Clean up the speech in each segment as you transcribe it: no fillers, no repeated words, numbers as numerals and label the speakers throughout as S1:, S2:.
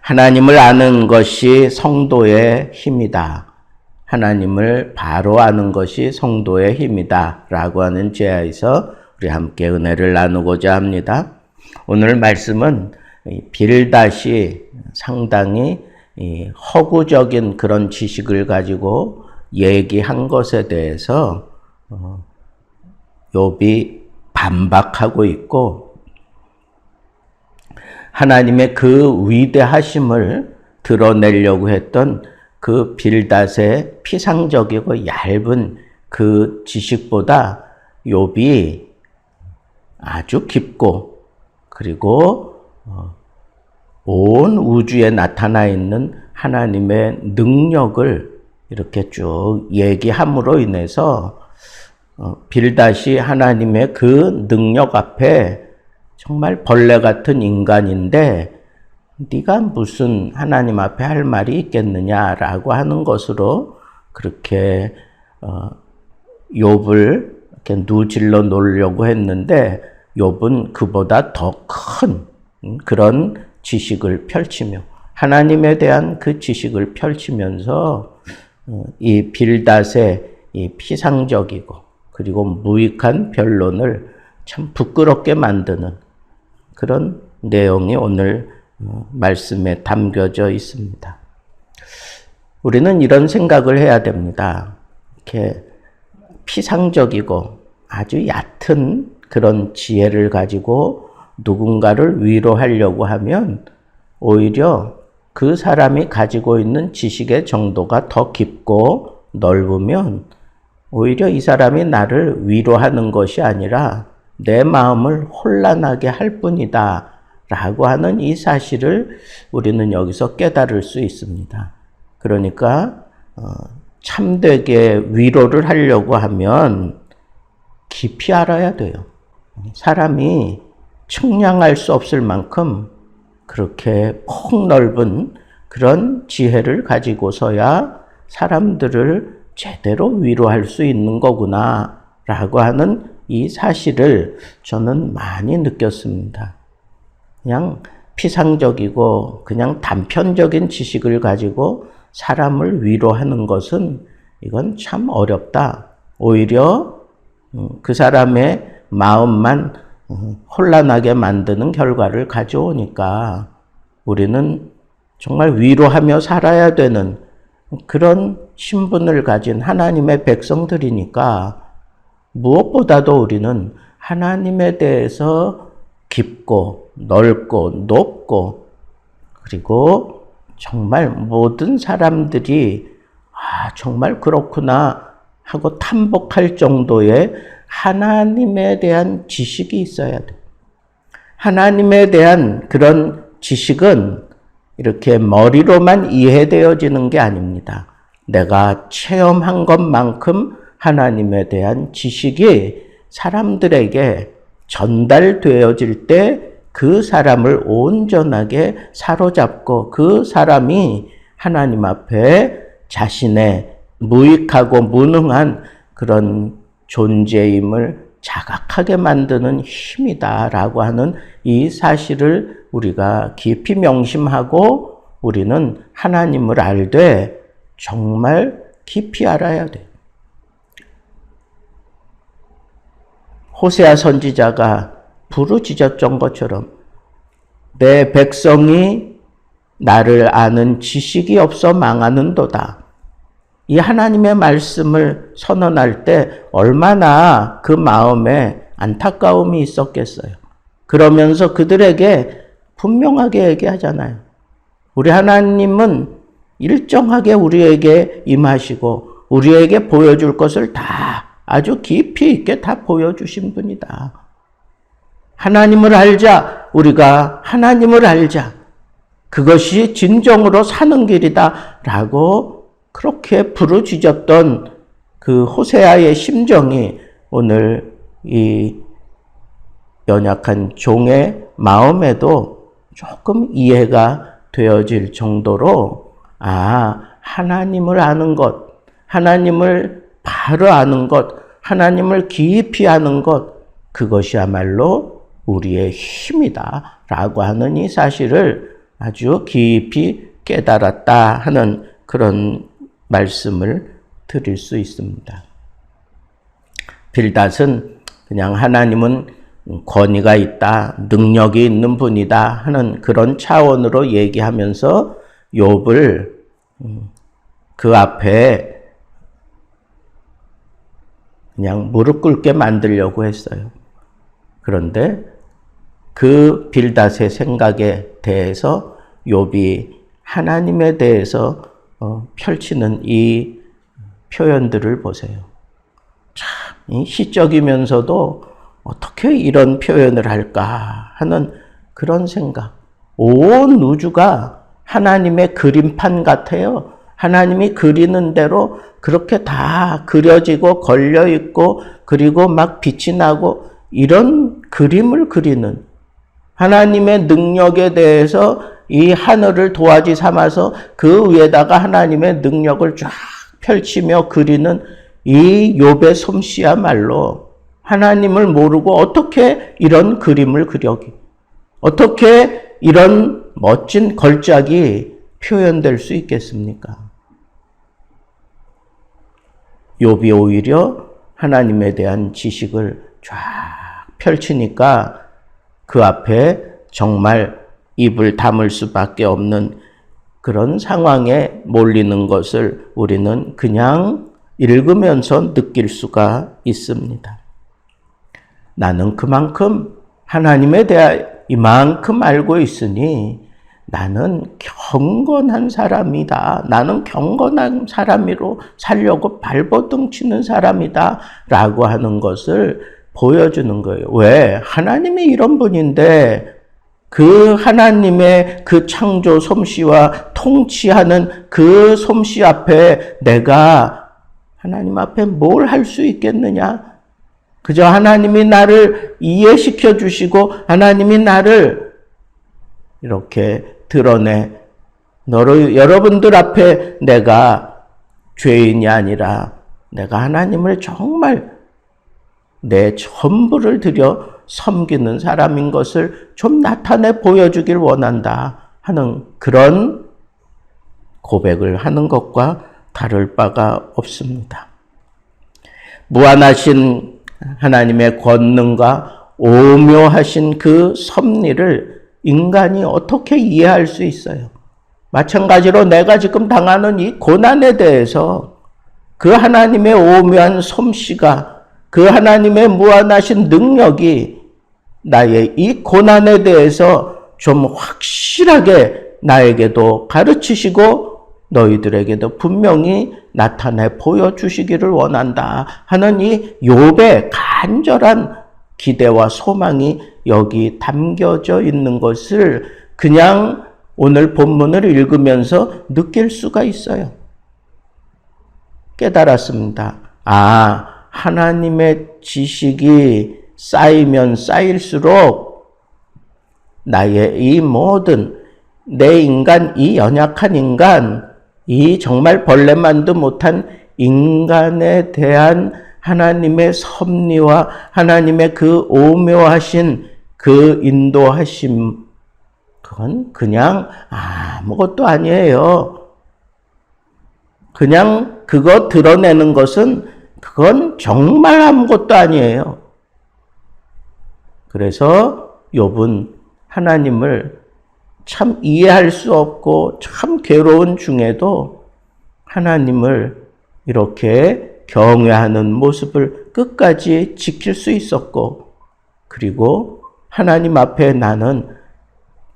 S1: 하나님을 아는 것이 성도의 힘이다. 하나님을 바로 아는 것이 성도의 힘이다. 라고 하는 제야에서 우리 함께 은혜를 나누고자 합니다. 오늘 말씀은 빌닷이 상당히 허구적인 그런 지식을 가지고 얘기한 것에 대해서 욥이 반박하고 있고, 하나님의 그 위대하심을 드러내려고 했던 그 빌닷의 피상적이고 얇은 그 지식보다 욥이 아주 깊고, 그리고 온 우주에 나타나 있는 하나님의 능력을 이렇게 쭉 얘기함으로 인해서 빌닷이 하나님의 그 능력 앞에 정말 벌레 같은 인간인데 네가 무슨 하나님 앞에 할 말이 있겠느냐라고 하는 것으로 그렇게 욥을 이렇게 누질러 놓으려고 했는데, 욥은 그보다 더 큰 그런 지식을 펼치며 하나님에 대한 그 지식을 펼치면서 이 빌닷의 이 피상적이고 그리고 무익한 변론을 참 부끄럽게 만드는 그런 내용이 오늘 말씀에 담겨져 있습니다. 우리는 이런 생각을 해야 됩니다. 이렇게 피상적이고 아주 얕은 그런 지혜를 가지고 누군가를 위로하려고 하면 오히려 그 사람이 가지고 있는 지식의 정도가 더 깊고 넓으면 오히려 이 사람이 나를 위로하는 것이 아니라 내 마음을 혼란하게 할 뿐이다 라고 하는 이 사실을 우리는 여기서 깨달을 수 있습니다. 그러니까 참되게 위로를 하려고 하면 깊이 알아야 돼요. 사람이 측량할 수 없을 만큼 그렇게 폭넓은 그런 지혜를 가지고서야 사람들을 제대로 위로할 수 있는 거구나 라고 하는 이 사실을 저는 많이 느꼈습니다. 그냥 피상적이고 그냥 단편적인 지식을 가지고 사람을 위로하는 것은 이건 참 어렵다. 오히려 그 사람의 마음만 혼란하게 만드는 결과를 가져오니까 우리는 정말 위로하며 살아야 되는 그런 신분을 가진 하나님의 백성들이니까 무엇보다도 우리는 하나님에 대해서 깊고 넓고 높고 그리고 정말 모든 사람들이 정말 그렇구나 하고 탐복할 정도의 하나님에 대한 지식이 있어야 돼. 하나님에 대한 그런 지식은 이렇게 머리로만 이해되어지는 게 아닙니다. 내가 체험한 것만큼 하나님에 대한 지식이 사람들에게 전달되어질 때 그 사람을 온전하게 사로잡고 그 사람이 하나님 앞에 자신의 무익하고 무능한 그런 존재임을 자각하게 만드는 힘이다라고 하는 이 사실을 우리가 깊이 명심하고 우리는 하나님을 알되 정말 깊이 알아야 돼요. 호세아 선지자가 부르짖었던 것처럼 내 백성이 나를 아는 지식이 없어 망하는도다. 이 하나님의 말씀을 선언할 때 얼마나 그 마음에 안타까움이 있었겠어요. 그러면서 그들에게 분명하게 얘기하잖아요. 우리 하나님은 일정하게 우리에게 임하시고 우리에게 보여줄 것을 다 아주 깊이 있게 다 보여주신 분이다. 하나님을 알자. 우리가 하나님을 알자. 그것이 진정으로 사는 길이다. 라고 그렇게 부르짖었던 그 호세아의 심정이 오늘 이 연약한 종의 마음에도 조금 이해가 되어질 정도로 하나님을 아는 것, 하나님을 바로 아는 것, 하나님을 깊이 아는 것, 그것이야말로 우리의 힘이다 라고 하는 이 사실을 아주 깊이 깨달았다 하는 그런 말씀을 드릴 수 있습니다. 빌닷은 그냥 하나님은 권위가 있다, 능력이 있는 분이다 하는 그런 차원으로 얘기하면서 욥을 그 앞에 그냥 무릎 꿇게 만들려고 했어요. 그런데 그 빌닷의 생각에 대해서 욥이 하나님에 대해서 펼치는 이 표현들을 보세요. 참 시적이면서도 어떻게 이런 표현을 할까 하는 그런 생각. 온 우주가 하나님의 그림판 같아요. 하나님이 그리는 대로 그렇게 다 그려지고 걸려있고 그리고 막 빛이 나고 이런 그림을 그리는 하나님의 능력에 대해서 이 하늘을 도화지 삼아서 그 위에다가 하나님의 능력을 쫙 펼치며 그리는 이 욥의 솜씨야말로 하나님을 모르고 어떻게 이런 그림을 그려기, 어떻게 이런 멋진 걸작이 표현될 수 있겠습니까? 욥이 오히려 하나님에 대한 지식을 쫙 펼치니까 그 앞에 정말 입을 다물 수밖에 없는 그런 상황에 몰리는 것을 우리는 그냥 읽으면서 느낄 수가 있습니다. 나는 그만큼 하나님에 대해 이만큼 알고 있으니 나는 경건한 사람이다. 나는 경건한 사람으로 살려고 발버둥 치는 사람이다. 라고 하는 것을 보여주는 거예요. 왜? 하나님이 이런 분인데 그 하나님의 그 창조 솜씨와 통치하는 그 솜씨 앞에 내가 하나님 앞에 뭘 할 수 있겠느냐? 그저 하나님이 나를 이해시켜 주시고 하나님이 나를 이렇게 드러내 여러분들 앞에 내가 죄인이 아니라 내가 하나님을 정말 내 전부를 들여 섬기는 사람인 것을 좀 나타내 보여주길 원한다 하는 그런 고백을 하는 것과 다를 바가 없습니다. 무한하신 하나님의 권능과 오묘하신 그 섭리를 인간이 어떻게 이해할 수 있어요? 마찬가지로 내가 지금 당하는 이 고난에 대해서 그 하나님의 오묘한 솜씨가 그 하나님의 무한하신 능력이 나의 이 고난에 대해서 좀 확실하게 나에게도 가르치시고 너희들에게도 분명히 나타내 보여주시기를 원한다 하는 이 욥의 간절한 기대와 소망이 여기 담겨져 있는 것을 그냥 오늘 본문을 읽으면서 느낄 수가 있어요. 깨달았습니다. 하나님의 지식이 쌓이면 쌓일수록 나의 이 모든 내 인간, 이 연약한 인간, 이 정말 벌레만도 못한 인간에 대한 하나님의 섭리와 하나님의 그 오묘하신 그 인도하심, 그건 그냥 아무것도 아니에요. 그냥 그거 드러내는 것은 그건 정말 아무것도 아니에요. 그래서 욥은 하나님을 참 이해할 수 없고 참 괴로운 중에도 하나님을 이렇게 경외하는 모습을 끝까지 지킬 수 있었고, 그리고 하나님 앞에 나는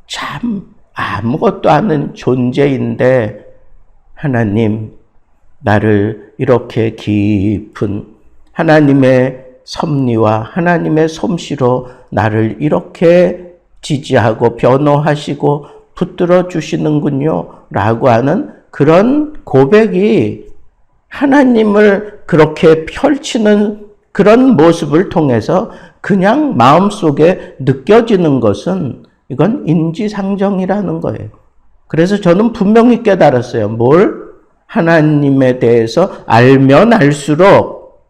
S1: 참 아무것도 아닌 존재인데 하나님 나를 이렇게 깊은 하나님의 섭리와 하나님의 솜씨로 나를 이렇게 지지하고 변호하시고 붙들어 주시는군요 라고 하는 그런 고백이 하나님을 그렇게 펼치는 그런 모습을 통해서 그냥 마음속에 느껴지는 것은 이건 인지상정이라는 거예요. 그래서 저는 분명히 깨달았어요. 뭘? 하나님에 대해서 알면 알수록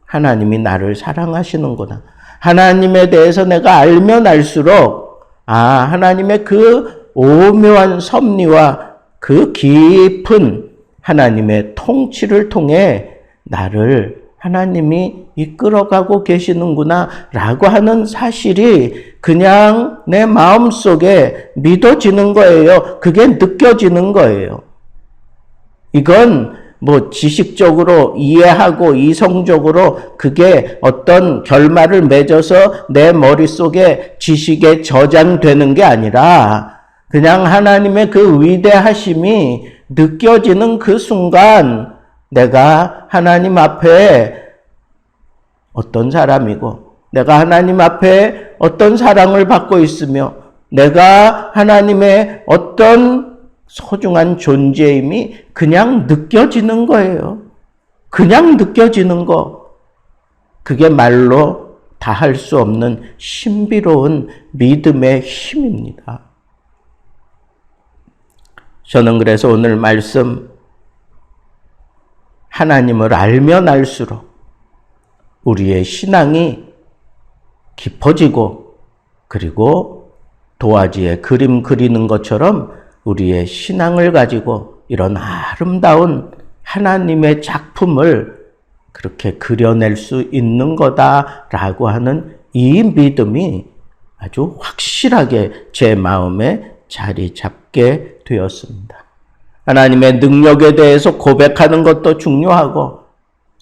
S1: 하나님이 나를 사랑하시는구나. 하나님에 대해서 내가 알면 알수록 하나님의 그 오묘한 섭리와 그 깊은 하나님의 통치를 통해 나를 하나님이 이끌어가고 계시는구나 라고 하는 사실이 그냥 내 마음속에 믿어지는 거예요. 그게 느껴지는 거예요. 이건 뭐 지식적으로 이해하고 이성적으로 그게 어떤 결말을 맺어서 내 머릿속에 지식에 저장되는 게 아니라 그냥 하나님의 그 위대하심이 느껴지는 그 순간 내가 하나님 앞에 어떤 사람이고 내가 하나님 앞에 어떤 사랑을 받고 있으며 내가 하나님의 어떤 소중한 존재임이 그냥 느껴지는 거예요. 그냥 느껴지는 거. 그게 말로 다 할 수 없는 신비로운 믿음의 힘입니다. 저는 그래서 오늘 말씀 하나님을 알면 알수록 우리의 신앙이 깊어지고 그리고 도화지에 그림 그리는 것처럼 우리의 신앙을 가지고 이런 아름다운 하나님의 작품을 그렇게 그려낼 수 있는 거다라고 하는 이 믿음이 아주 확실하게 제 마음에 자리 잡게 되었습니다. 하나님의 능력에 대해서 고백하는 것도 중요하고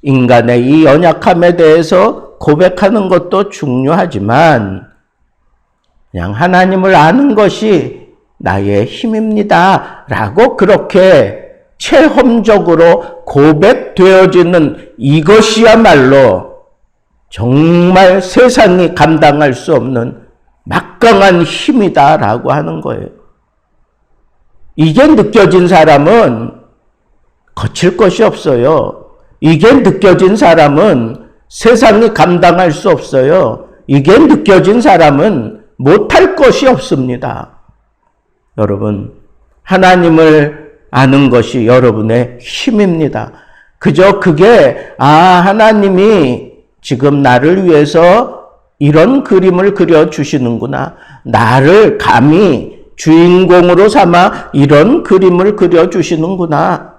S1: 인간의 이 연약함에 대해서 고백하는 것도 중요하지만 그냥 하나님을 아는 것이 나의 힘입니다 라고 그렇게 체험적으로 고백되어지는 이것이야말로 정말 세상이 감당할 수 없는 막강한 힘이다 라고 하는 거예요. 이게 느껴진 사람은 거칠 것이 없어요. 이게 느껴진 사람은 세상이 감당할 수 없어요. 이게 느껴진 사람은 못할 것이 없습니다. 여러분, 하나님을 아는 것이 여러분의 힘입니다. 그저 그게 하나님이 지금 나를 위해서 이런 그림을 그려주시는구나. 나를 감히 주인공으로 삼아 이런 그림을 그려주시는구나.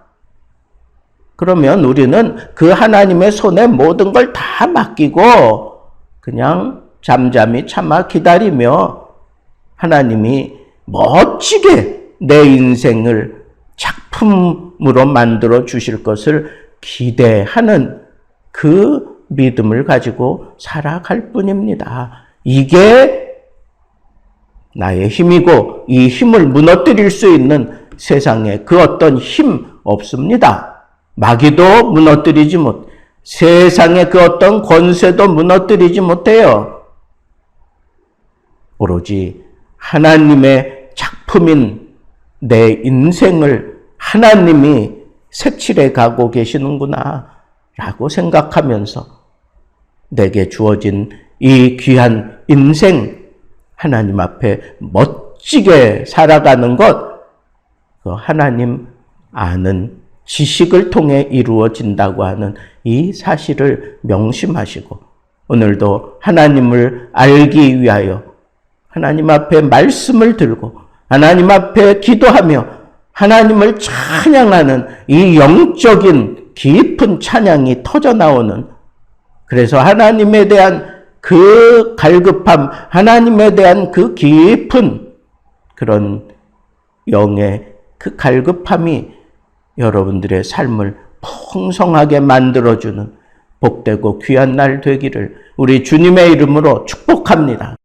S1: 그러면 우리는 그 하나님의 손에 모든 걸 다 맡기고 그냥 잠잠히 참아 기다리며 하나님이 멋지게 내 인생을 작품으로 만들어 주실 것을 기대하는 그 믿음을 가지고 살아갈 뿐입니다. 이게 나의 힘이고 이 힘을 무너뜨릴 수 있는 세상에 그 어떤 힘 없습니다. 마귀도 무너뜨리지 못, 세상의 그 어떤 권세도 무너뜨리지 못해요. 오로지 하나님의 작품인 내 인생을 하나님이 색칠해 가고 계시는구나 라고 생각하면서 내게 주어진 이 귀한 인생 하나님 앞에 멋지게 살아가는 것, 그 하나님 아는 지식을 통해 이루어진다고 하는 이 사실을 명심하시고 오늘도 하나님을 알기 위하여 하나님 앞에 말씀을 들고 하나님 앞에 기도하며 하나님을 찬양하는 이 영적인 깊은 찬양이 터져나오는, 그래서 하나님에 대한 그 갈급함, 하나님에 대한 그 깊은 그런 영의 그 갈급함이 여러분들의 삶을 풍성하게 만들어주는 복되고 귀한 날 되기를 우리 주님의 이름으로 축복합니다.